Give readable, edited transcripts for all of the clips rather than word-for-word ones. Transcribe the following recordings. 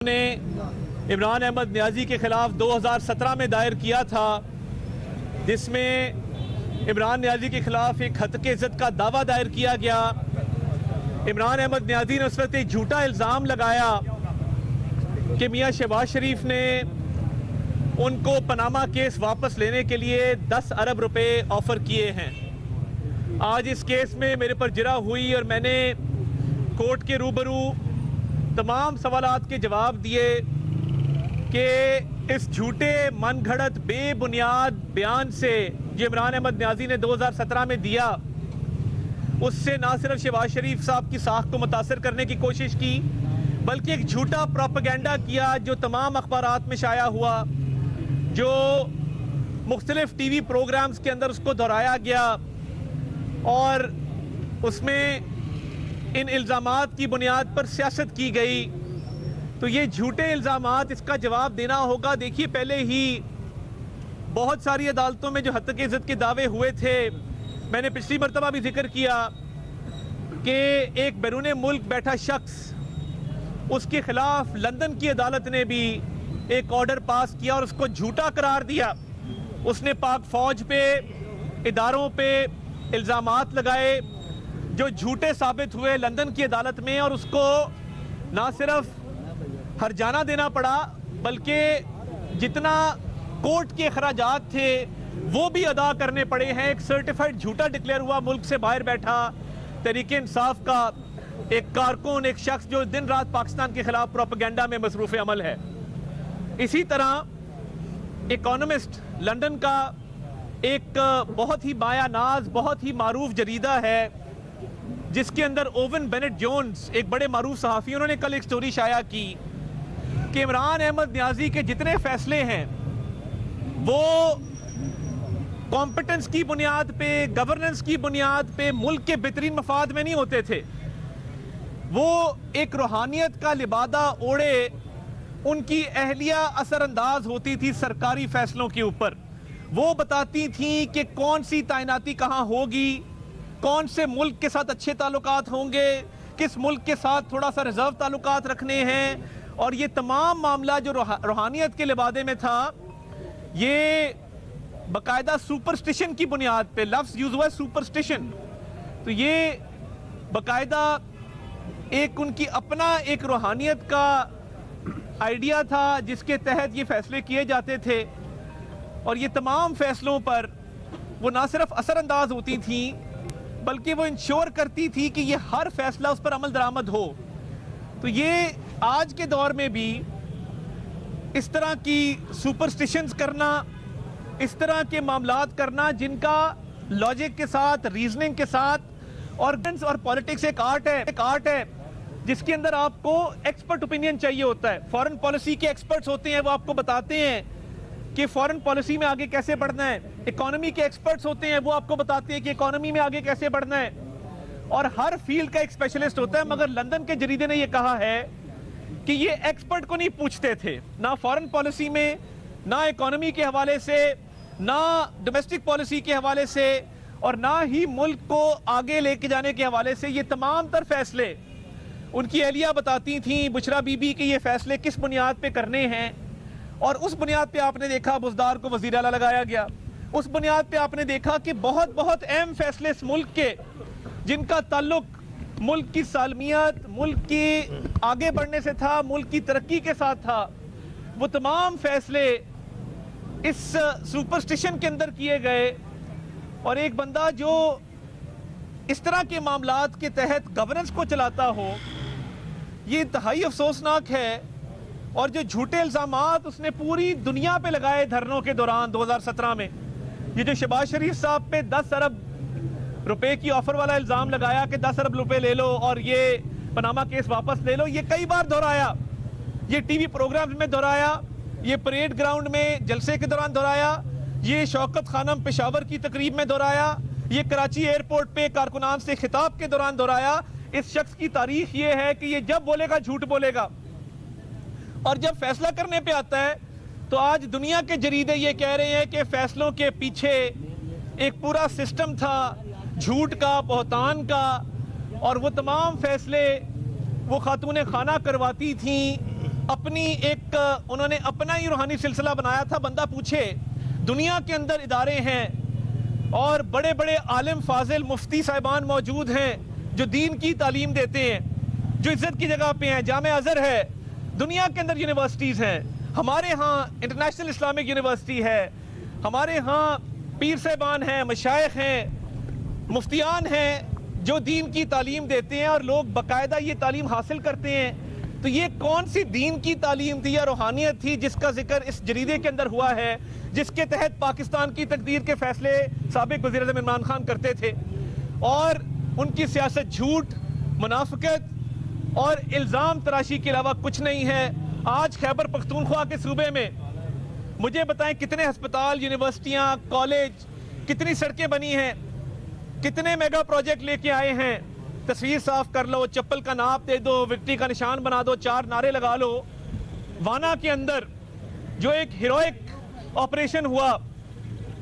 نے عمران احمد نیازی کے خلاف 2017 میں دائر کیا تھا، جس میں عمران نیازی کے خلاف ایک ہتک عزت کا دعویٰ دائر کیا گیا۔ عمران احمد نیازی نے اس وقت ایک جھوٹا الزام لگایا کہ میاں شہباز شریف نے ان کو پاناما کیس واپس لینے کے لیے 10 ارب روپے آفر کیے ہیں۔ آج اس کیس میں میرے پر جرح ہوئی اور میں نے کورٹ کے روبرو تمام سوالات کے جواب دیے کہ اس جھوٹے من گھڑت بے بنیاد بیان سے جو عمران احمد نیازی نے 2017 میں دیا، اس سے نہ صرف شہباز شریف صاحب کی ساکھ کو متاثر کرنے کی کوشش کی، بلکہ ایک جھوٹا پروپیگنڈا کیا جو تمام اخبارات میں شائع ہوا، جو مختلف ٹی وی پروگرامز کے اندر اس کو دہرایا گیا، اور اس میں ان الزامات کی بنیاد پر سیاست کی گئی۔ تو یہ جھوٹے الزامات، اس کا جواب دینا ہوگا۔ دیکھیے، پہلے ہی بہت ساری عدالتوں میں جو ہتک عزت کے دعوے ہوئے تھے، میں نے پچھلی مرتبہ بھی ذکر کیا کہ ایک بیرون ملک بیٹھا شخص، اس کے خلاف لندن کی عدالت نے بھی ایک آرڈر پاس کیا اور اس کو جھوٹا قرار دیا۔ اس نے پاک فوج پہ، اداروں پہ الزامات لگائے جو جھوٹے ثابت ہوئے لندن کی عدالت میں، اور اس کو نہ صرف ہرجانہ دینا پڑا بلکہ جتنا کورٹ کے اخراجات تھے وہ بھی ادا کرنے پڑے ہیں۔ ایک سرٹیفائیڈ جھوٹا ڈکلیئر ہوا، ملک سے باہر بیٹھا تحریک انصاف کا ایک کارکن، ایک شخص جو دن رات پاکستان کے خلاف پروپیگنڈا میں مصروف عمل ہے۔ اسی طرح اکانومسٹ لندن کا ایک بہت ہی مایہ ناز، بہت ہی معروف جریدہ ہے، جس کے اندر اوون بینٹ جونز ایک بڑے معروف صحافی، انہوں نے کل ایک سٹوری شائع کی کہ عمران احمد نیازی کے جتنے فیصلے ہیں وہ کمپٹنس کی بنیاد پہ، گورننس کی بنیاد پہ، ملک کے بہترین مفاد میں نہیں ہوتے تھے، وہ ایک روحانیت کا لبادہ اوڑے ان کی اہلیہ اثر انداز ہوتی تھی سرکاری فیصلوں کے اوپر۔ وہ بتاتی تھیں کہ کون سی تعیناتی کہاں ہوگی، کون سے ملک کے ساتھ اچھے تعلقات ہوں گے، کس ملک کے ساتھ تھوڑا سا ریزرو تعلقات رکھنے ہیں، اور یہ تمام معاملہ جو روحانیت کے لبادے میں تھا، یہ باقاعدہ سپرسٹیشن کی بنیاد پہ، لفظ یوز ہوا ہے سپرسٹیشن، تو یہ باقاعدہ ایک ان کی اپنا ایک روحانیت کا آئیڈیا تھا جس کے تحت یہ فیصلے کیے جاتے تھے، اور یہ تمام فیصلوں پر وہ نہ صرف اثر انداز ہوتی تھیں بلکہ وہ انشور کرتی تھی کہ یہ ہر فیصلہ اس پر عمل درآمد ہو۔ تو یہ آج کے دور میں بھی اس طرح کی سپرسٹیشنز کرنا، اس طرح کے معاملات کرنا جن کا لاجک کے ساتھ، ریزننگ کے ساتھ، اور پولیٹکس ایک آرٹ ہے جس کے اندر آپ کو ایکسپرٹ اوپینین چاہیے ہوتا ہے۔ فارن پالیسی کے ایکسپرٹس ہوتے ہیں، وہ آپ کو بتاتے ہیں کہ فارن پالیسی میں آگے کیسے بڑھنا ہے۔ اکانومی کے ایکسپرٹس ہوتے ہیں، وہ آپ کو بتاتے ہیں کہ اکانومی میں آگے کیسے بڑھنا ہے، اور ہر فیلڈ کا ایک اسپیشلسٹ ہوتا ہے۔ مگر لندن کے جریدے نے یہ کہا ہے کہ یہ ایکسپرٹ کو نہیں پوچھتے تھے، نہ فارن پالیسی میں، نہ اکانومی کے حوالے سے، نہ ڈومیسٹک پالیسی کے حوالے سے، اور نہ ہی ملک کو آگے لے کے جانے کے حوالے سے۔ یہ تمام تر فیصلے ان کی اہلیہ بتاتی تھیں، بشرا بی بی، کہ یہ فیصلے کس بنیاد پہ کرنے ہیں، اور اس بنیاد پہ آپ نے دیکھا بزدار کو وزیر اعلیٰ لگایا گیا۔ اس بنیاد پہ آپ نے دیکھا کہ بہت بہت اہم فیصلے اس ملک کے، جن کا تعلق ملک کی سالمیت، ملک کی آگے بڑھنے سے تھا، ملک کی ترقی کے ساتھ تھا، وہ تمام فیصلے اس سپرسٹیشن کے اندر کیے گئے۔ اور ایک بندہ جو اس طرح کے معاملات کے تحت گورننس کو چلاتا ہو، یہ انتہائی افسوسناک ہے۔ اور جو جھوٹے الزامات اس نے پوری دنیا پہ لگائے دھرنوں کے دوران 2017 میں، یہ جو شہباز شریف صاحب پہ 10 ارب روپے کی آفر والا الزام لگایا کہ 10 ارب روپے لے لو اور یہ پاناما کیس واپس لے لو، یہ کئی بار دہرایا، یہ ٹی وی پروگرامز میں دہرایا، یہ پریڈ گراؤنڈ میں جلسے کے دوران دہرایا، یہ شوکت خانم پشاور کی تقریب میں دہرایا، یہ کراچی ایئرپورٹ پہ کارکنان سے خطاب کے دوران دہرایا۔ اس شخص کی تاریخ یہ ہے کہ یہ جب بولے گا جھوٹ بولے گا، اور جب فیصلہ کرنے پہ آتا ہے تو آج دنیا کے جریدے یہ کہہ رہے ہیں کہ فیصلوں کے پیچھے ایک پورا سسٹم تھا جھوٹ کا، بہتان کا، اور وہ تمام فیصلے وہ خاتون خانہ کرواتی تھیں اپنی ایک انہوں نے اپنا ہی روحانی سلسلہ بنایا تھا. بندہ پوچھے دنیا کے اندر ادارے ہیں اور بڑے بڑے عالم فاضل مفتی صاحبان موجود ہیں جو دین کی تعلیم دیتے ہیں, جو عزت کی جگہ پہ ہیں. جامعہ ازہر ہے, دنیا کے اندر یونیورسٹیز ہیں, ہمارے ہاں انٹرنیشنل اسلامک یونیورسٹی ہے, ہمارے ہاں پیر صاحبان ہیں, مشائخ ہیں, مفتیان ہیں جو دین کی تعلیم دیتے ہیں اور لوگ باقاعدہ یہ تعلیم حاصل کرتے ہیں. تو یہ کون سی دین کی تعلیم تھی یا روحانیت تھی جس کا ذکر اس جریدے کے اندر ہوا ہے, جس کے تحت پاکستان کی تقدیر کے فیصلے سابق وزیر اعظم عمران خان کرتے تھے, اور ان کی سیاست جھوٹ, منافقت اور الزام تراشی کے علاوہ کچھ نہیں ہے. آج خیبر پختونخوا کے صوبے میں مجھے بتائیں کتنے ہسپتال, یونیورسٹیاں, کالج, کتنی سڑکیں بنی ہیں, کتنے میگا پروجیکٹ لے کے آئے ہیں. تصویر صاف کر لو, چپل کا ناپ دے دو, وکٹری کا نشان بنا دو, 4 نعرے لگا لو. وانا کے اندر جو ایک ہیروئک آپریشن ہوا,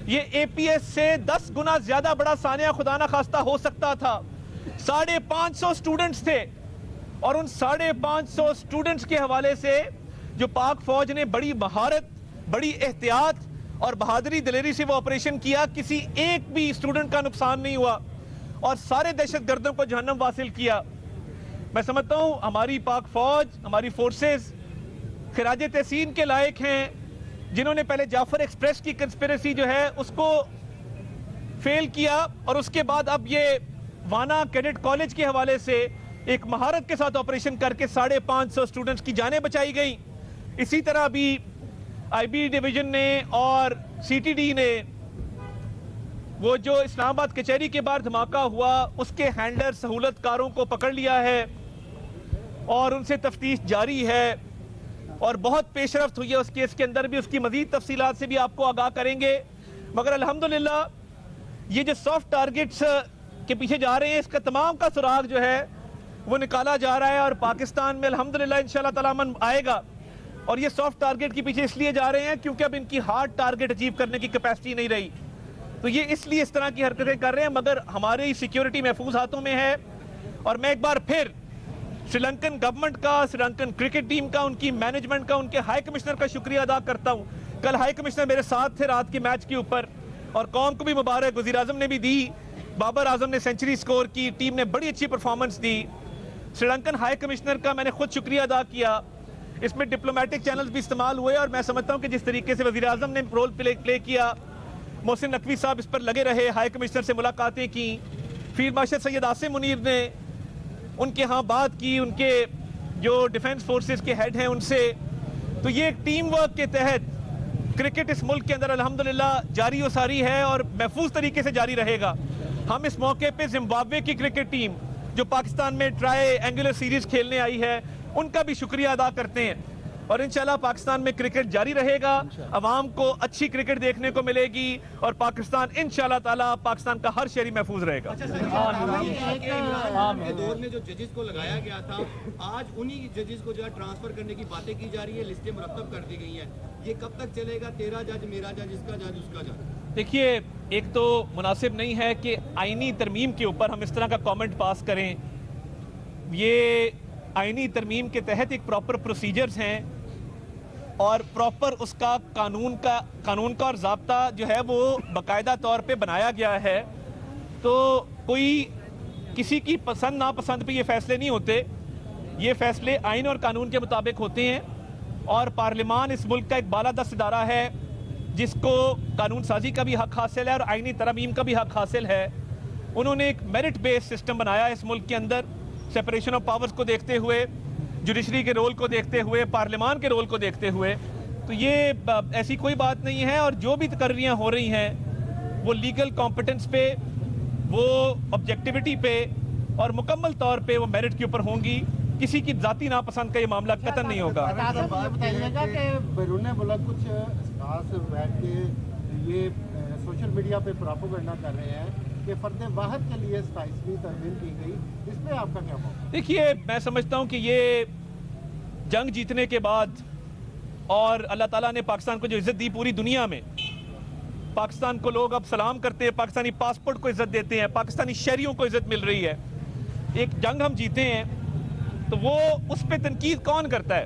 یہ اے پی ایس سے 10 گنا زیادہ بڑا سانحہ خدا نخواستہ ہو سکتا تھا. 550 سٹوڈنٹس تھے, اور ان 550 سٹوڈنٹس کے حوالے سے جو پاک فوج نے بڑی مہارت, بڑی احتیاط اور بہادری دلیری سے وہ آپریشن کیا, کسی ایک بھی سٹوڈنٹ کا نقصان نہیں ہوا اور سارے دہشت گردوں کو جہنم واصل کیا. میں سمجھتا ہوں ہماری پاک فوج, ہماری فورسز خراج تحسین کے لائق ہیں, جنہوں نے پہلے جعفر ایکسپریس کی کنسپیریسی جو ہے اس کو فیل کیا, اور اس کے بعد اب یہ وانا کیڈٹ کالج کے حوالے سے ایک مہارت کے ساتھ آپریشن کر کے 550 سٹوڈنٹس کی جانیں بچائی گئیں. اسی طرح بھی آئی بی ڈویژن نے اور سی ٹی ڈی نے وہ جو اسلام آباد کچہری کے باہر دھماکہ ہوا اس کے ہینڈلر سہولت کاروں کو پکڑ لیا ہے اور ان سے تفتیش جاری ہے, اور بہت پیش رفت ہوئی ہے اس کیس کے اندر بھی. اس کی مزید تفصیلات سے بھی آپ کو آگاہ کریں گے. مگر الحمدللہ یہ جو سافٹ ٹارگٹس کے پیچھے جا رہے ہیں, اس کا تمام کا سراغ جو ہے وہ نکالا جا رہا ہے, اور پاکستان میں الحمدللہ انشاءاللہ تعالی امن آئے گا. اور یہ سافٹ ٹارگٹ کے پیچھے اس لیے جا رہے ہیں کیونکہ اب ان کی ہارڈ ٹارگٹ اچیو کرنے کی کیپیسٹی نہیں رہی, تو یہ اس لیے اس طرح کی حرکتیں کر رہے ہیں. مگر ہماری سیکیورٹی محفوظ ہاتھوں میں ہے, اور میں ایک بار پھر سری لنکن گورنمنٹ کا, سری لنکن کرکٹ ٹیم کا, ان کی مینجمنٹ کا, ان کے ہائی کمشنر کا شکریہ ادا کرتا ہوں. کل ہائی کمشنر میرے ساتھ تھے رات کے میچ کے اوپر, اور قوم کو بھی مبارک, وزیر اعظم نے بھی دی, بابر اعظم نے سینچری سکور کی, ٹیم نے بڑی اچھی پرفارمنس دی. سری لنکن ہائی کمشنر کا میں نے خود شکریہ ادا کیا. اس میں ڈپلومیٹک چینلز بھی استعمال ہوئے, اور میں سمجھتا ہوں کہ جس طریقے سے وزیر اعظم نے رول پلے کیا, محسن نقوی صاحب اس پر لگے رہے, ہائی کمشنر سے ملاقاتیں کی, فیلڈ مارشل سید عاصم منیر نے ان کے ہاں بات کی, ان کے جو ڈیفنس فورسز کے ہیڈ ہیں ان سے. تو یہ ایک ٹیم ورک کے تحت کرکٹ اس ملک کے اندر الحمدللہ جاری و ساری ہے اور محفوظ طریقے سے جاری رہے گا. ہم اس موقع پہ زمبابوے کی کرکٹ ٹیم جو پاکستان میں ٹرائی اینگولر سیریز کھیلنے آئی ہے ان کا بھی شکریہ ادا کرتے ہیں, اور انشاءاللہ پاکستان میں کرکٹ جاری رہے گا, عوام کو اچھی کرکٹ دیکھنے کو ملے گی, اور پاکستان انشاءاللہ تعالیٰ پاکستان کا ہر شہری محفوظ رہے گا. کے دور میں جو ججز کو لگایا گیا تھا, آج انہی ججز کو جو ہے ٹرانسفر کرنے کی باتیں کی جا رہی ہے, لسٹیں مرتب کر دی گئی ہیں. یہ کب تک چلے گا؟ تیرا جج, میرا جج, اس کا جج, اس کا جج. دیکھیے, ایک تو مناسب نہیں ہے کہ آئینی ترمیم کے اوپر ہم اس طرح کا کامنٹ پاس کریں. یہ آئینی ترمیم کے تحت ایک پراپر پروسیجرز ہیں, اور پراپر اس کا قانون کا اور ضابطہ جو ہے وہ باقاعدہ طور پہ بنایا گیا ہے. تو کوئی کسی کی پسند ناپسند پہ یہ فیصلے نہیں ہوتے, یہ فیصلے آئین اور قانون کے مطابق ہوتے ہیں, اور پارلیمان اس ملک کا ایک بالادست ادارہ ہے جس کو قانون سازی کا بھی حق حاصل ہے اور آئینی ترمیم کا بھی حق حاصل ہے. انہوں نے ایک میرٹ بیس سسٹم بنایا ہے اس ملک کے اندر, سیپریشن آف پاورز کو دیکھتے ہوئے, جوڈیشری کے رول کو دیکھتے ہوئے, پارلیمان کے رول کو دیکھتے ہوئے. تو یہ ایسی کوئی بات نہیں ہے, اور جو بھی تقرریاں ہو رہی ہیں وہ لیگل کمپٹنس پہ, وہ آبجیکٹیوٹی پہ, اور مکمل طور پہ وہ میرٹ کے اوپر ہوں گی. کسی کی ذاتی ناپسند کا یہ معاملہ قطعاً نہیں ہوگا. بتائیے گا کہ بیرون ملک کچھ خاص بیٹھ کے یہ سوشل میڈیا پہ پراپوگنڈا کر رہے ہیں کہ فرد واحد کے لیے 27ویں ترمیم کی گئی, اس پہ آپ کا کیا موقع؟ دیکھیے, میں سمجھتا ہوں کہ یہ جنگ جیتنے کے بعد, اور اللہ تعالیٰ نے پاکستان کو جو عزت دی پوری دنیا میں, پاکستان کو لوگ اب سلام کرتے ہیں, پاکستانی پاسپورٹ کو عزت دیتے ہیں, پاکستانی شہریوں کو عزت مل رہی ہے. ایک جنگ ہم جیتے ہیں تو وہ اس پہ تنقید کون کرتا ہے؟